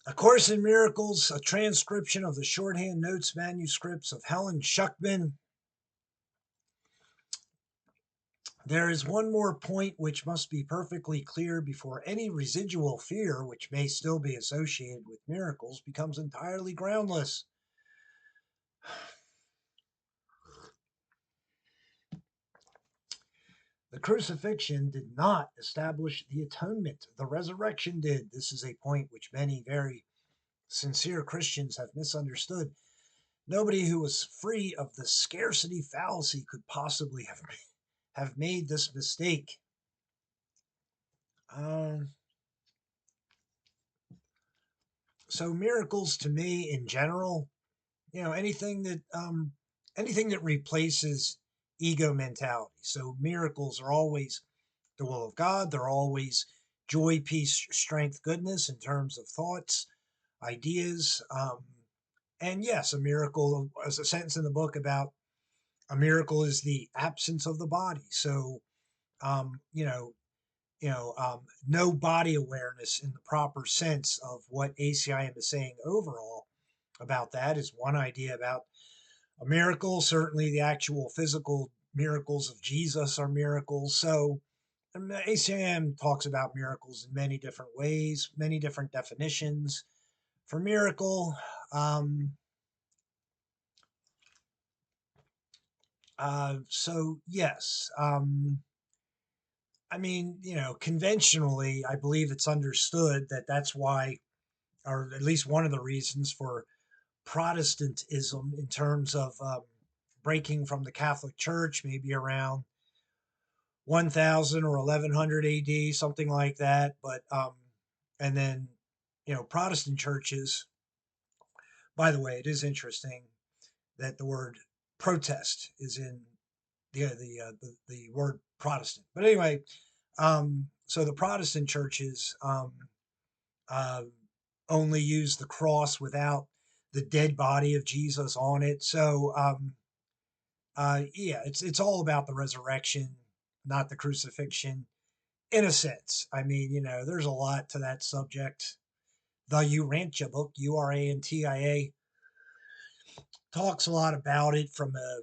A Course in Miracles, a transcription of the shorthand notes manuscripts of Helen Schuckman. There is one more point which must be perfectly clear before any residual fear, which may still be associated with miracles, becomes entirely groundless. The crucifixion did not establish the atonement. The resurrection did. This is a point which many very sincere Christians have misunderstood. Nobody who was free of the scarcity fallacy could possibly have made this mistake. So miracles to me in general, anything that replaces ego mentality. So miracles are always the will of God. They're always joy, peace, strength, goodness in terms of thoughts, ideas. And yes, a miracle, as a sentence in the book about a miracle is the absence of the body. So, um, you know, no body awareness in the proper sense of what ACIM is saying overall about that is one idea about a miracle. Certainly, the actual physical miracles of Jesus are miracles. So, ACIM talks about miracles in many different ways, many different definitions for miracle. So, yes. I mean, conventionally, I believe it's understood that that's why, or at least one of the reasons for Protestantism in terms of breaking from the Catholic Church, maybe around 1000 or 1100 AD, something like that. But, and then, Protestant churches, by the way, it is interesting that the word protest is in the word Protestant. But anyway, so the Protestant churches uh, only use the cross without the dead body of Jesus on it. So yeah, it's all about the resurrection, not the crucifixion, in a sense. I mean, there's a lot to that subject. The Urantia book, Urantia, talks a lot about it from a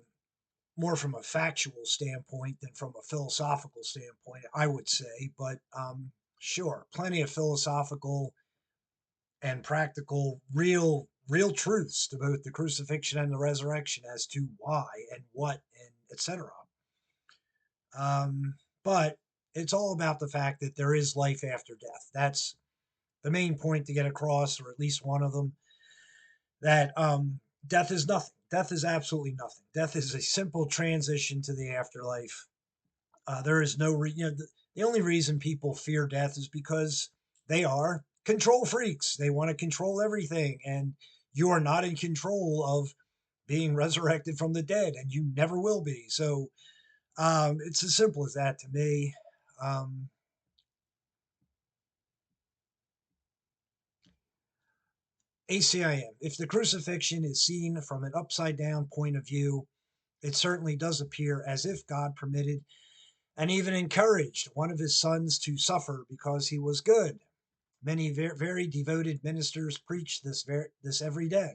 more from a factual standpoint than from a philosophical standpoint, I would say. But sure, plenty of philosophical and practical, real truths to both the crucifixion and the resurrection as to why and what and etc. But it's all about the fact that there is life after death. That's the main point to get across, or at least one of them. That death is nothing. Death is absolutely nothing. Death is a simple transition to the afterlife. There is no, the only reason people fear death is because they are control freaks. They want to control everything, and you are not in control of being resurrected from the dead, and you never will be. So it's as simple as that to me. Um, ACIM. If the crucifixion is seen from an upside down point of view, it certainly does appear as if God permitted and even encouraged one of his sons to suffer because he was good. Many very devoted ministers preach this every day.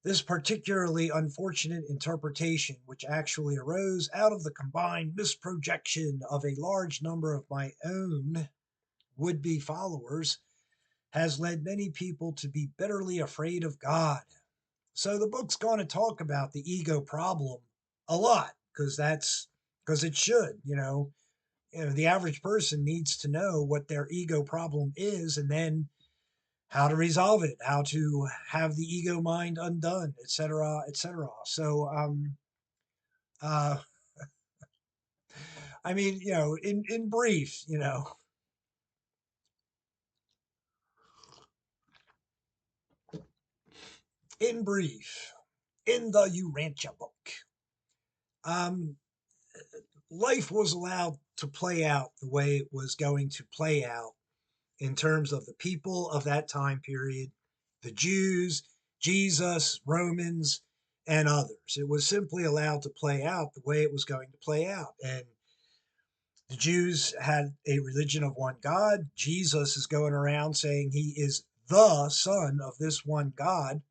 This particularly unfortunate interpretation, which actually arose out of the combined misprojection of a large number of my own would-be followers, has led many people to be bitterly afraid of God. So the book's going to talk about the ego problem a lot because it should, the average person needs to know what their ego problem is and then how to resolve it, how to have the ego mind undone, etc., etc. So, uh, I mean, in brief, in brief, in the Urantia book, um, life was allowed to play out the way it was going to play out in terms of the people of that time period, the Jews, Jesus, Romans, and others. It was simply allowed to play out the way it was going to play out. And the Jews had a religion of one God. Jesus is going around saying he is the son of this one God.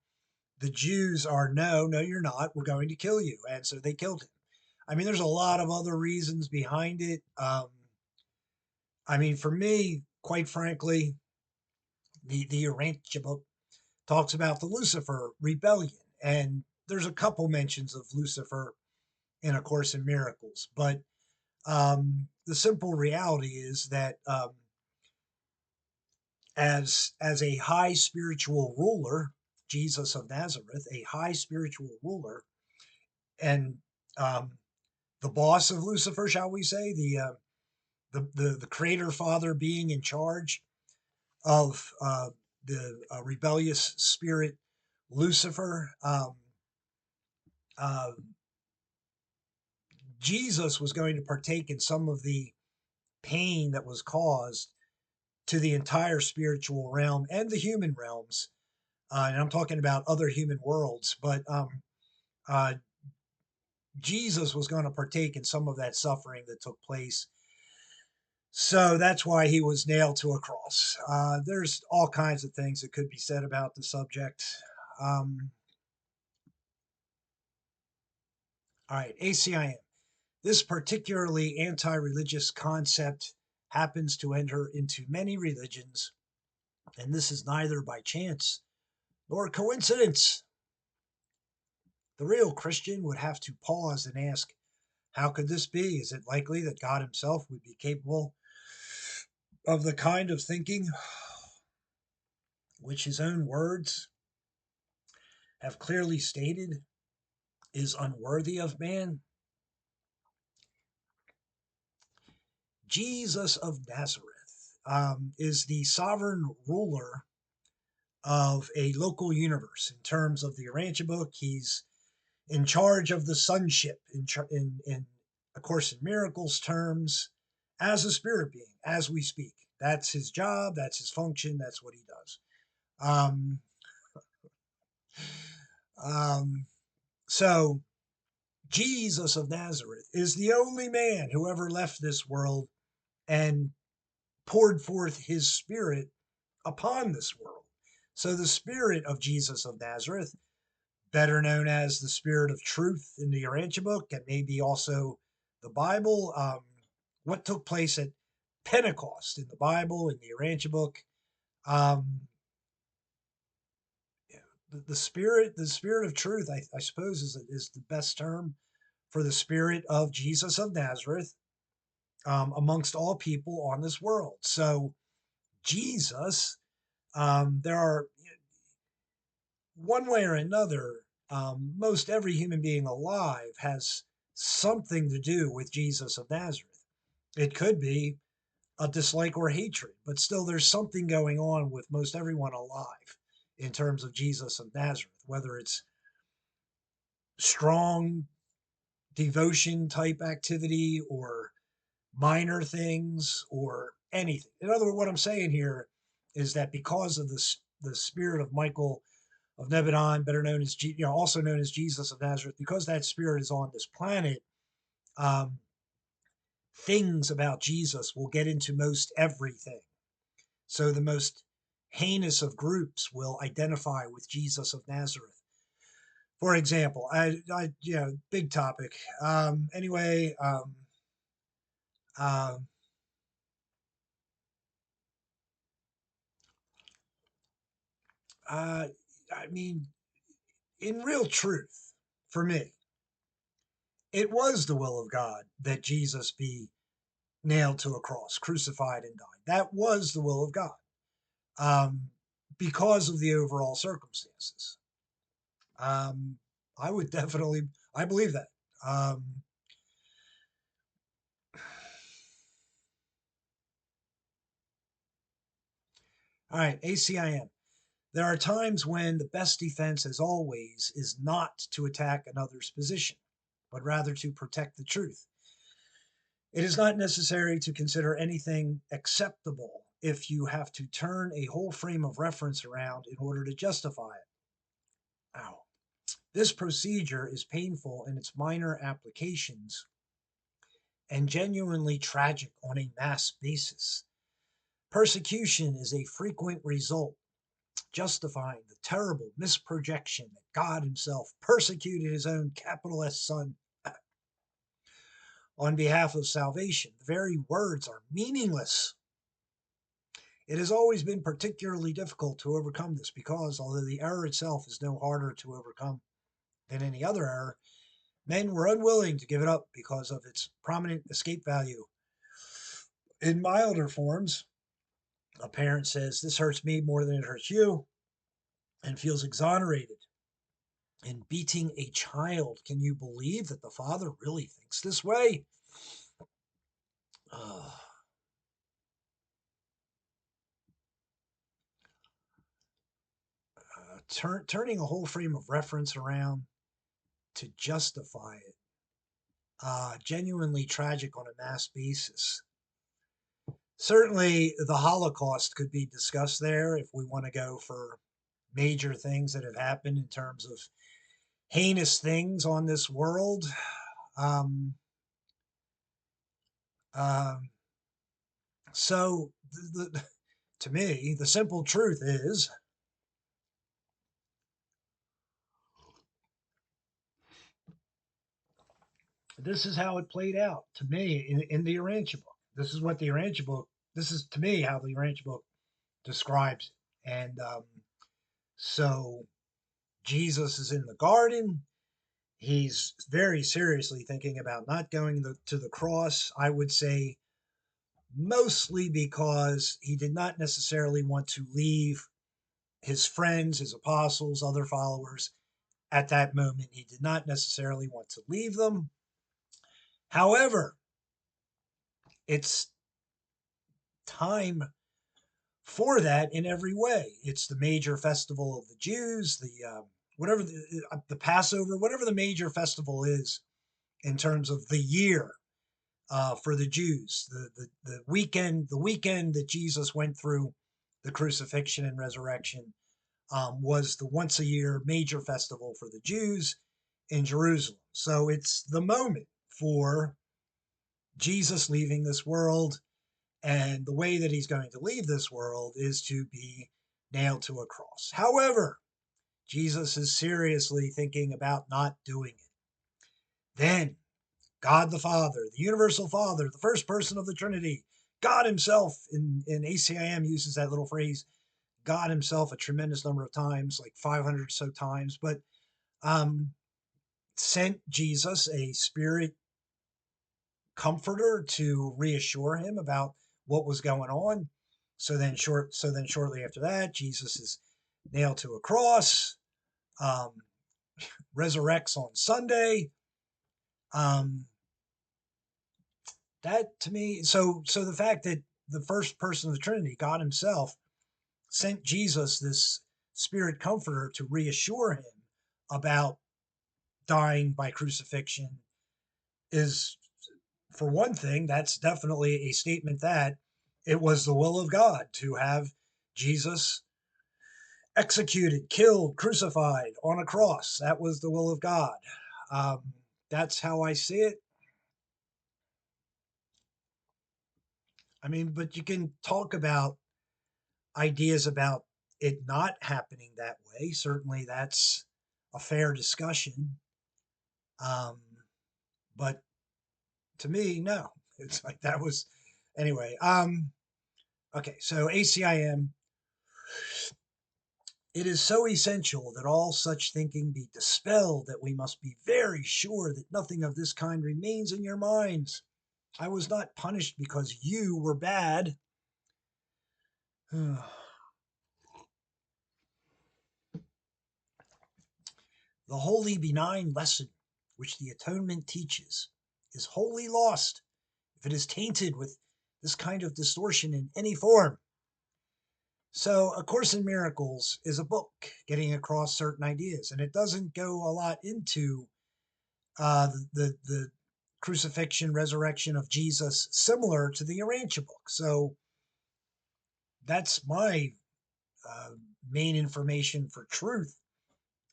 The Jews are, no, no, you're not. We're going to kill you. And so they killed him. I mean, there's a lot of other reasons behind it. I mean, for me, quite frankly, the Urantia book talks about the Lucifer rebellion. And there's a couple mentions of Lucifer in A Course in Miracles. But the simple reality is that as a high spiritual ruler, Jesus of Nazareth, a high spiritual ruler, and the boss of Lucifer, shall we say, the creator father being in charge of the rebellious spirit Lucifer. Uh, Jesus was going to partake in some of the pain that was caused to the entire spiritual realm and the human realms. And I'm talking about other human worlds, but uh, Jesus was going to partake in some of that suffering that took place. So that's why he was nailed to a cross. There's all kinds of things that could be said about the subject. All right, ACIM. This particularly anti-religious concept happens to enter into many religions, and this is neither by chance nor coincidence. The real Christian would have to pause and ask, how could this be? Is it likely that God himself would be capable of the kind of thinking which his own words have clearly stated is unworthy of man? Jesus of Nazareth is the sovereign ruler of a local universe. In terms of the Urantia book, he's in charge of the sonship, in A Course in Miracles terms, as a spirit being, as we speak. That's his job, that's his function, that's what he does. Um, so Jesus of Nazareth is the only man who ever left this world and poured forth his spirit upon this world. So the spirit of Jesus of Nazareth, better known as the spirit of truth in the Urantia book, and maybe also the Bible, what took place at Pentecost in the Bible, in the Urantia book, um, the spirit of truth, I suppose, is the best term for the spirit of Jesus of Nazareth amongst all people on this world. So Jesus, there are one way or another, most every human being alive has something to do with Jesus of Nazareth. It could be a dislike or hatred, but still there's something going on with most everyone alive in terms of Jesus of Nazareth, whether it's strong devotion type activity or minor things or anything. In other words, what I'm saying here is that because of the spirit of Michael of Nebadon, better known as, also known as Jesus of Nazareth, because that spirit is on this planet, um, things about Jesus will get into most everything. So the most heinous of groups will identify with Jesus of Nazareth. For example, big topic. Anyway, uh, uh, I mean, in real truth, for me, it was the will of God that Jesus be nailed to a cross, crucified and died. That was the will of God um, because of the overall circumstances. Um, I would definitely, I believe that. Um, all right, ACIM. There are times when the best defense, as always, is not to attack another's position, but rather to protect the truth. It is not necessary to consider anything acceptable if you have to turn a whole frame of reference around in order to justify it. Ow. This procedure is painful in its minor applications and genuinely tragic on a mass basis. Persecution is a frequent result justifying the terrible misprojection that God himself persecuted his own capital S Son on behalf of salvation. The very words are meaningless. It has always been particularly difficult to overcome this because, although the error itself is no harder to overcome than any other error, men were unwilling to give it up because of its prominent escape value. In milder forms, a parent says, "This hurts me more than it hurts you," and feels exonerated in beating a child. Can you believe that the father really thinks this way? Uh, turning a whole frame of reference around to justify it. Genuinely tragic on a mass basis. Certainly, the Holocaust could be discussed there if we want to go for major things that have happened in terms of heinous things on this world. Um, um, so, to me, the simple truth is this is how it played out to me in the Urantia book. This is what the Urantia book, this is to me how the Urantia book describes it. And so Jesus is in the garden. He's very seriously thinking about not going to the cross. I would say mostly because he did not necessarily want to leave his friends, his apostles, other followers at that moment. He did not necessarily want to leave them. However, it's time for that in every way. It's the major festival of the Jews, whatever the Passover, whatever the major festival is in terms of the year for the Jews. The weekend that Jesus went through the crucifixion and resurrection was the once a year major festival for the Jews in Jerusalem. So it's the moment for Jesus leaving this world. And the way that he's going to leave this world is to be nailed to a cross. However, Jesus is seriously thinking about not doing it. Then God the Father, the universal Father, the first person of the Trinity, God himself, in ACIM uses that little phrase, God himself, a tremendous number of times, like 500 or so times, but sent Jesus a spirit comforter to reassure him about what was going on. So then shortly after that, Jesus is nailed to a cross, um, resurrects on Sunday. Um, that to me, so the fact that the first person of the Trinity, God himself, sent Jesus this spirit comforter to reassure him about dying by crucifixion is, for one thing, that's definitely a statement that it was the will of God to have Jesus executed, killed, crucified on a cross. That was the will of God. Um, that's how I see it. I mean, but you can talk about ideas about it not happening that way. Certainly, that's a fair discussion. Um, but to me, no. It's like that was anyway. Okay, so ACIM. It is so essential that all such thinking be dispelled that we must be very sure that nothing of this kind remains in your minds. I was not punished because you were bad. The holy benign lesson which the atonement teaches is wholly lost if it is tainted with this kind of distortion in any form. So, A Course in Miracles is a book getting across certain ideas, and it doesn't go a lot into the crucifixion, resurrection of Jesus, similar to the Urantia book. So that's my uh, main information for truth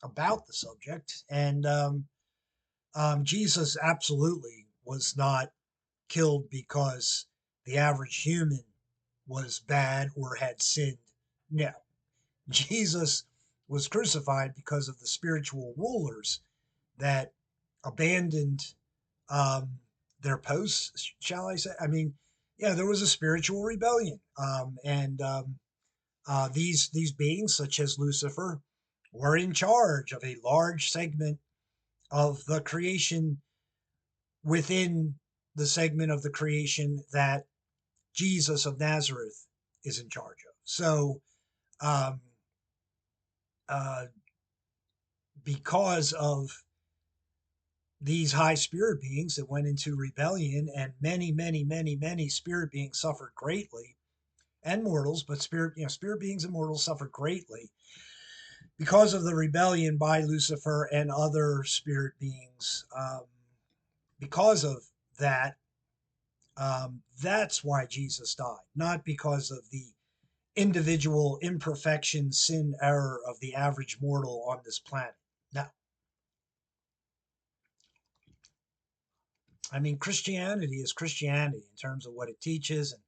about the subject. And Jesus absolutely was not killed because the average human was bad or had sinned. No, Jesus was crucified because of the spiritual rulers that abandoned um, their posts, shall I say? I mean, yeah, there was a spiritual rebellion, and these beings, such as Lucifer, were in charge of a large segment of the creation within the segment of the creation that Jesus of Nazareth is in charge of. So, um, uh, because of these high spirit beings that went into rebellion, and many spirit beings suffered greatly, and mortals, but spirit beings and mortals suffered greatly because of the rebellion by Lucifer and other spirit beings. Because of that, that's why Jesus died, not because of the individual imperfection, sin, error of the average mortal on this planet. No. I mean, Christianity is Christianity in terms of what it teaches, and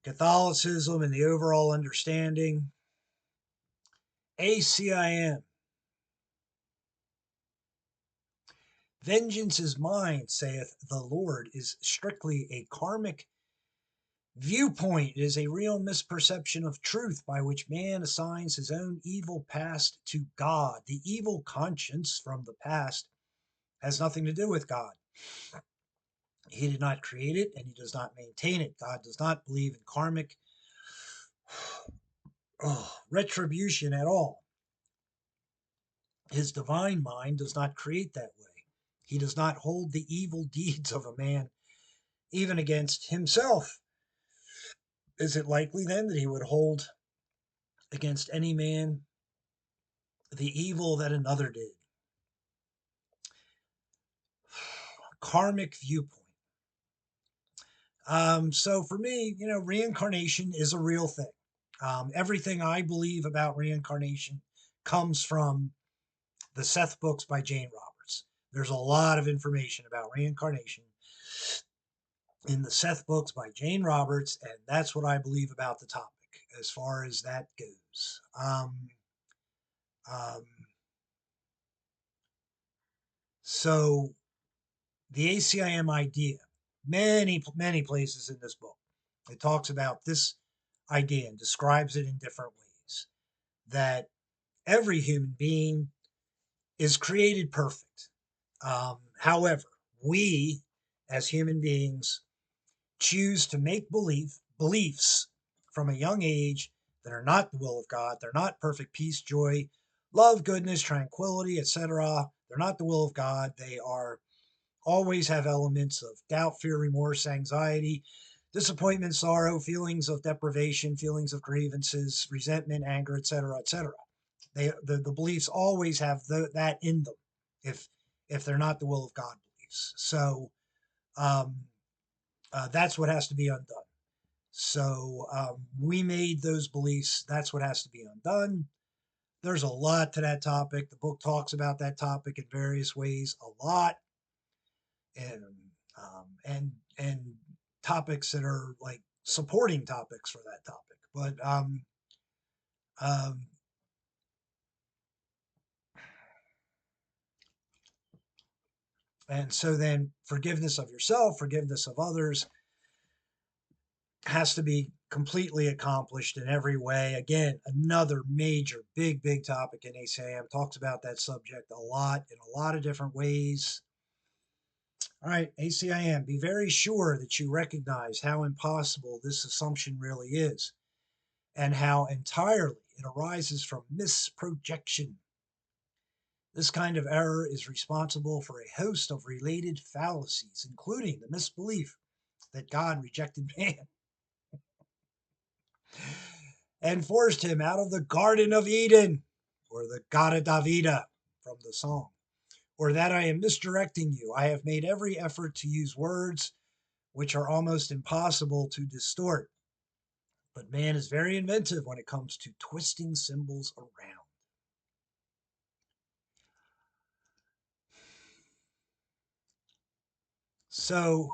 Catholicism and the overall understanding. ACIM. Vengeance is mine, saith the Lord, is strictly a karmic viewpoint. It is a real misperception of truth by which man assigns his own evil past to God. The evil conscience from the past has nothing to do with God. He did not create it, and he does not maintain it. God does not believe in karmic retribution at all. His divine mind does not create that way. He does not hold the evil deeds of a man even against himself. Is it likely then that he would hold against any man the evil that another did? Karmic viewpoint. So for me, reincarnation is a real thing. Everything I believe about reincarnation comes from the Seth books by Jane Roberts. There's a lot of information about reincarnation in the Seth books by Jane Roberts, and that's what I believe about the topic as far as that goes. Um, so the ACIM idea, many places in this book, it talks about this idea and describes it in different ways, that every human being is created perfect. However, we as human beings choose to make beliefs from a young age that are not the will of God. They're not perfect peace, joy, love, goodness, tranquility, etc. They're not the will of God. They are always have elements of doubt, fear, remorse, anxiety, disappointment, sorrow, feelings of deprivation, feelings of grievances, resentment, anger, etc., etc. The beliefs always have that in them, if they're not the will of God beliefs. So um, that's what has to be undone. So we made those beliefs. That's what has to be undone. There's a lot to that topic. The book talks about that topic in various ways, a lot, and and topics that are like supporting topics for that topic. But um, and so then forgiveness of yourself, forgiveness of others has to be completely accomplished in every way. Again, another major, big topic in ACIM. Talks about that subject a lot in a lot of different ways. All right, ACIM, be very sure that you recognize how impossible this assumption really is, and how entirely it arises from misprojection. This kind of error is responsible for a host of related fallacies, including the misbelief that God rejected man and forced him out of the Garden of Eden, or the Gata Davida from the song, or that I am misdirecting you. I have made every effort to use words which are almost impossible to distort. But man is very inventive when it comes to twisting symbols around. So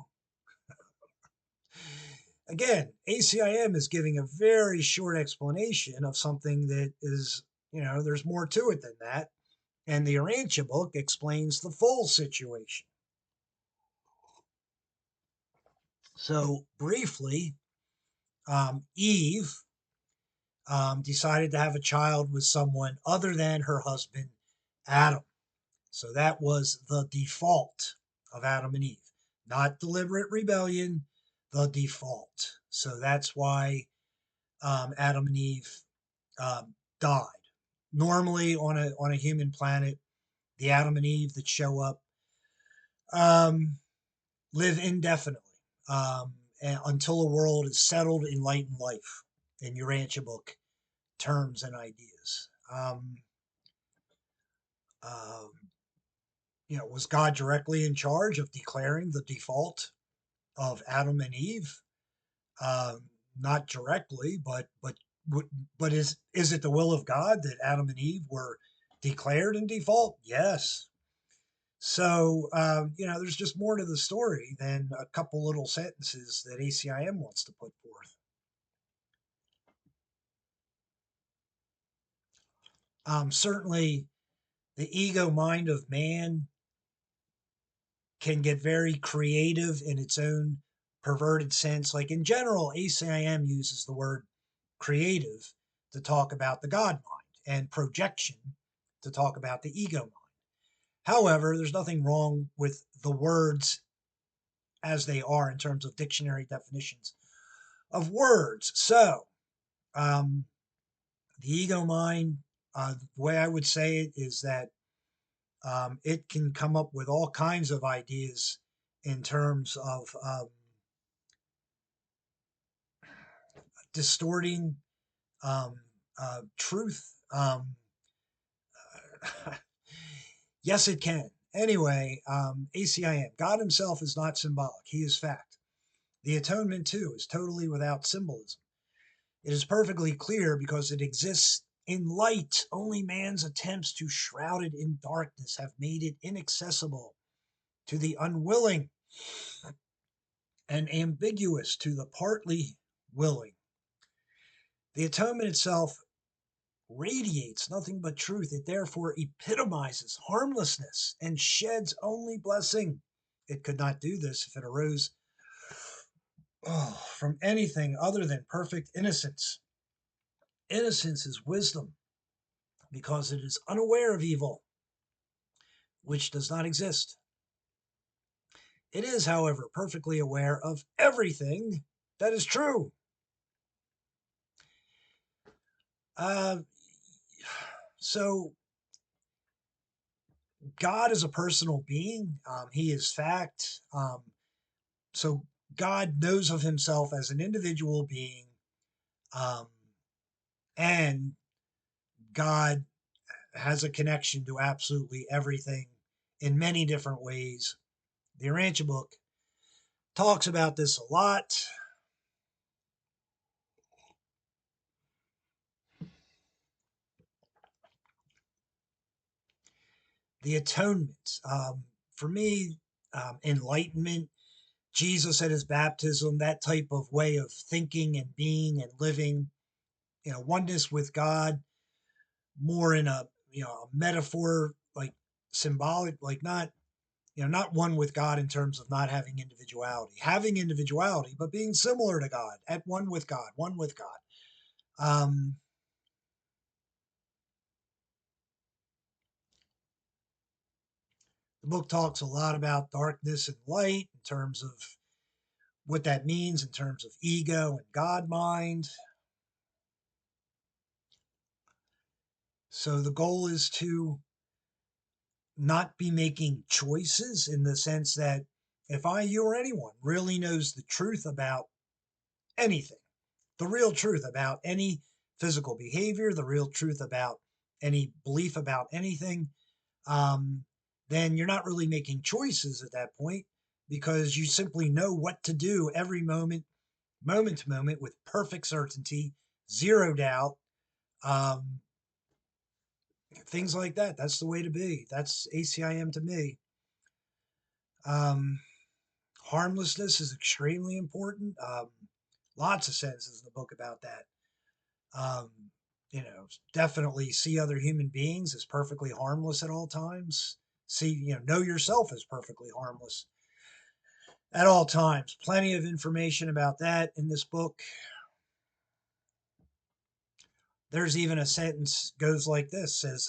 again, ACIM is giving a very short explanation of something that is, there's more to it than that. And the Urantia book explains the full situation. So briefly, Eve decided to have a child with someone other than her husband, Adam. So that was the default of Adam and Eve, not deliberate rebellion, the default. So that's why Adam and Eve died. Normally, on a human planet, the Adam and Eve that show up um, live indefinitely until a world is settled, enlightened life in Urantia book terms and ideas. Um, was God directly in charge of declaring the default of Adam and Eve? Not directly, but is it the will of God that Adam and Eve were declared in default? Yes. So there's just more to the story than a couple little sentences that ACIM wants to put forth. Certainly, the ego mind of man can get very creative in its own perverted sense. Like in general, ACIM uses the word creative to talk about the God mind and projection to talk about the ego mind. However, there's nothing wrong with the words as they are in terms of dictionary definitions of words. So, the ego mind, the way I would say it is that it can come up with all kinds of ideas in terms of distorting truth. Yes, it can. Anyway, ACIM, God himself is not symbolic. He is fact. The atonement, too, is totally without symbolism. It is perfectly clear because it exists in light. Only man's attempts to shroud it in darkness have made it inaccessible to the unwilling and ambiguous to the partly willing. The atonement itself radiates nothing but truth. It therefore epitomizes harmlessness and sheds only blessing. It could not do this if it arose from anything other than perfect innocence. Innocence is wisdom because it is unaware of evil, which does not exist. It is, however, perfectly aware of everything that is true. Uh, so God is a personal being. He is fact. So God knows of himself as an individual being, um, and God has a connection to absolutely everything in many different ways. The Urantia book talks about this a lot. The atonement, for me, enlightenment, Jesus at his baptism, that type of way of thinking and being and living, oneness with God, more in a metaphor, like symbolic, like not one with God in terms of not having individuality, but being similar to God, at one with God, one with God. The book talks a lot about darkness and light in terms of what that means in terms of ego and God mind. So the goal is to not be making choices in the sense that if I, you, or anyone really knows the truth about anything, the real truth about any physical behavior, the real truth about any belief about anything, um, then you're not really making choices at that point because you simply know what to do every moment, moment to moment, with perfect certainty, zero doubt, um, things like that. That's the way to be. That's ACIM to me. Um, Harmlessness is extremely important. Lots of sentences in the book about that. Um, definitely see other human beings as perfectly harmless at all times. Know yourself as perfectly harmless at all times. Plenty of information about that in this book. There's even a sentence goes like this, says,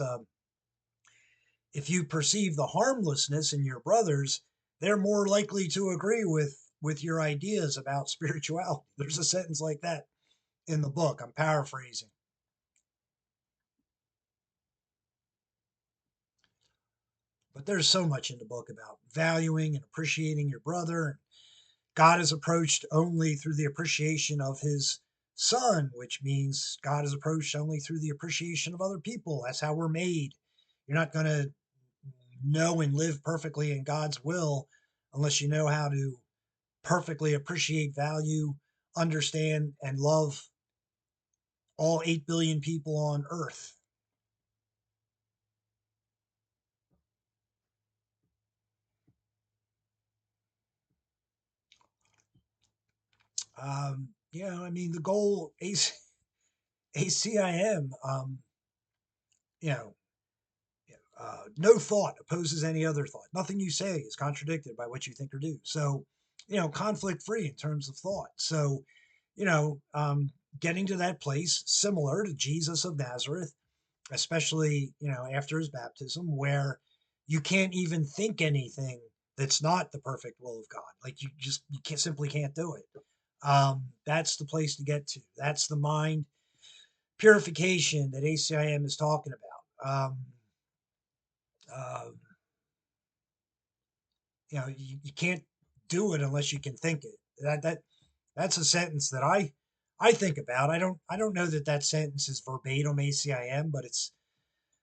if you perceive the harmlessness in your brothers, they're more likely to agree with your ideas about spirituality. There's a sentence like that in the book. I'm paraphrasing. But there's so much in the book about valuing and appreciating your brother. God is approached only through the appreciation of his son, which means God is approached only through the appreciation of other people. That's how we're made. You're not going to know and live perfectly in God's will unless you know how to perfectly appreciate, value, understand, and love all 8 billion people on earth. I mean, the goal, ACIM, you know, no thought opposes any other thought. Nothing you say is contradicted by what you think or do. So, conflict free in terms of thought. So, you know, um, getting to that place similar to Jesus of Nazareth, especially, after his baptism, where you can't even think anything that's not the perfect will of God. Like you can't simply can't do it. That's the place to get to. That's the mind purification that ACIM is talking about. Uh, you can't do it unless you can think it. That's a sentence that I think about. I don't know that that sentence is verbatim ACIM, but it's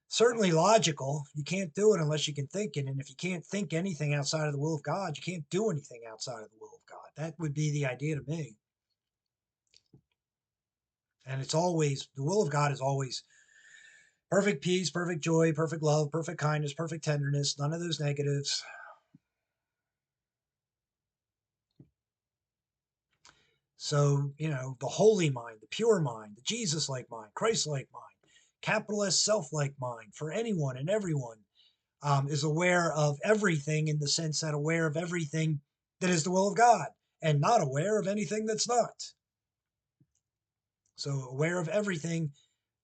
certainly logical. You can't do it unless you can think it, and if you can't think anything outside of the will of God, you can't do anything outside of the will of God. That would be the idea to me. And it's always the will of God is always perfect peace, perfect joy, perfect love, perfect kindness, perfect tenderness, none of those negatives. So, the holy mind, the pure mind, the Jesus like mind, Christ like mind, capital S self like mind for anyone and everyone is aware of everything in the sense that aware of everything that is the will of God and not aware of anything that's not. So, aware of everything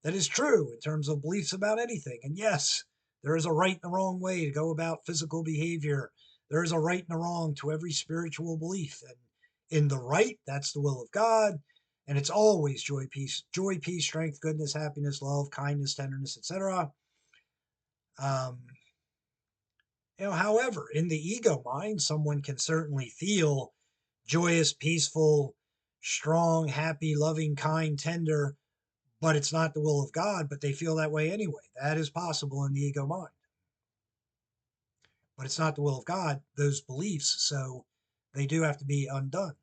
that is true in terms of beliefs about anything. And yes, there is a right and a wrong way to go about physical behavior. There is a right and a wrong to every spiritual belief. And in the right, that's the will of God. And it's always joy, peace, strength, goodness, happiness, love, kindness, tenderness, etc. Um, however, in the ego mind, someone can certainly feel joyous, peaceful, strong, happy, loving, kind, tender, but it's not the will of God, but they feel that way anyway. That is possible in the ego mind. But it's not the will of God, those beliefs, so they do have to be undone.